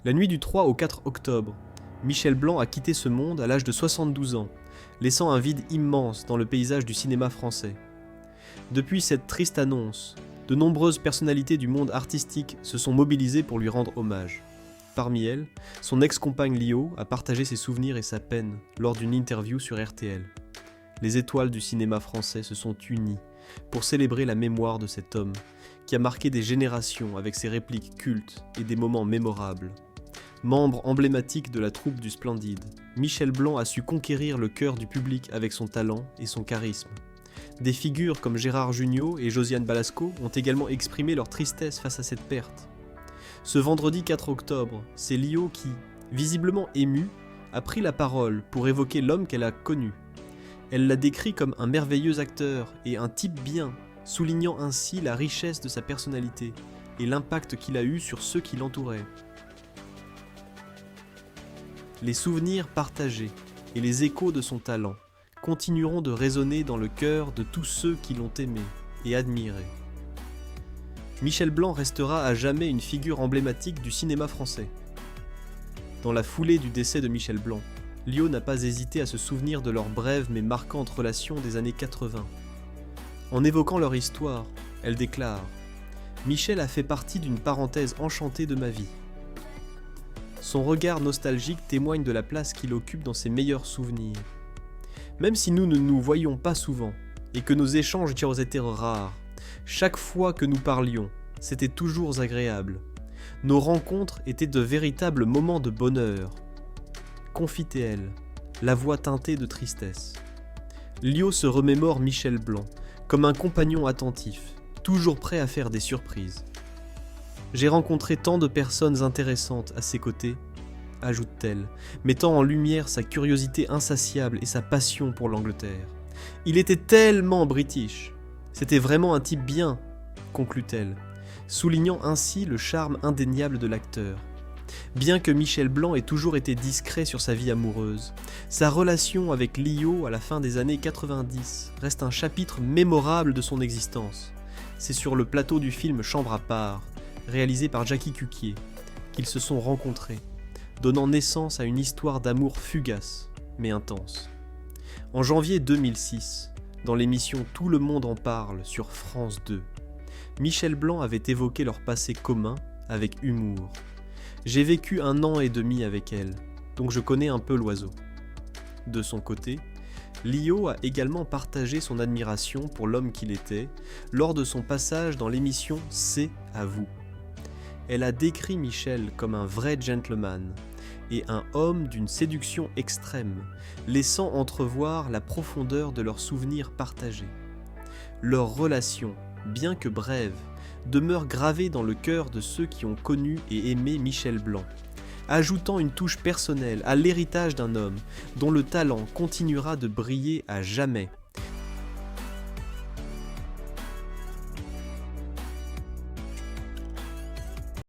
La nuit du 3 au 4 octobre, Michel Blanc a quitté ce monde à l'âge de 72 ans, laissant un vide immense dans le paysage du cinéma français. Depuis cette triste annonce, de nombreuses personnalités du monde artistique se sont mobilisées pour lui rendre hommage. Parmi elles, son ex-compagne Lio a partagé ses souvenirs et sa peine lors d'une interview sur RTL. Les étoiles du cinéma français se sont unies pour célébrer la mémoire de cet homme qui a marqué des générations avec ses répliques cultes et des moments mémorables. Membre emblématique de la troupe du Splendide, Michel Blanc a su conquérir le cœur du public avec son talent et son charisme. Des figures comme Gérard Jugnot et Josiane Balasco ont également exprimé leur tristesse face à cette perte. Ce vendredi 4 octobre, c'est Lio qui, visiblement émue, a pris la parole pour évoquer l'homme qu'elle a connu. Elle l'a décrit comme un merveilleux acteur et un type bien, soulignant ainsi la richesse de sa personnalité et l'impact qu'il a eu sur ceux qui l'entouraient. Les souvenirs partagés et les échos de son talent continueront de résonner dans le cœur de tous ceux qui l'ont aimé et admiré. Michel Blanc restera à jamais une figure emblématique du cinéma français. Dans la foulée du décès de Michel Blanc, Lio n'a pas hésité à se souvenir de leur brève mais marquante relation des années 80. En évoquant leur histoire, elle déclare « Michel a fait partie d'une parenthèse enchantée de ma vie. Son regard nostalgique témoigne de la place qu'il occupe dans ses meilleurs souvenirs. Même si nous ne nous voyions pas souvent et que nos échanges étaient rares, chaque fois que nous parlions, c'était toujours agréable. Nos rencontres étaient de véritables moments de bonheur. » Confie-t-elle, la voix teintée de tristesse. Lio se remémore Michel Blanc comme un compagnon attentif, toujours prêt à faire des surprises. J'ai rencontré tant de personnes intéressantes à ses côtés, ajoute-t-elle, mettant en lumière sa curiosité insatiable et sa passion pour l'Angleterre. Il était tellement british. C'était vraiment un type bien, conclut-elle, soulignant ainsi le charme indéniable de l'acteur. Bien que Michel Blanc ait toujours été discret sur sa vie amoureuse, sa relation avec Lio à la fin des années 90 reste un chapitre mémorable de son existence. C'est sur le plateau du film Chambre à part, réalisé par Jackie Cuquier, qu'ils se sont rencontrés, donnant naissance à une histoire d'amour fugace, mais intense. En janvier 2006, dans l'émission Tout le monde en parle sur France 2, Michel Blanc avait évoqué leur passé commun avec humour. J'ai vécu 1 an et demi avec elle, donc je connais un peu l'oiseau. De son côté, Lio a également partagé son admiration pour l'homme qu'il était lors de son passage dans l'émission C'est à vous. Elle a décrit Michel comme un vrai gentleman et un homme d'une séduction extrême, laissant entrevoir la profondeur de leurs souvenirs partagés. Leur relation, bien que brève, demeure gravée dans le cœur de ceux qui ont connu et aimé Michel Blanc, ajoutant une touche personnelle à l'héritage d'un homme dont le talent continuera de briller à jamais.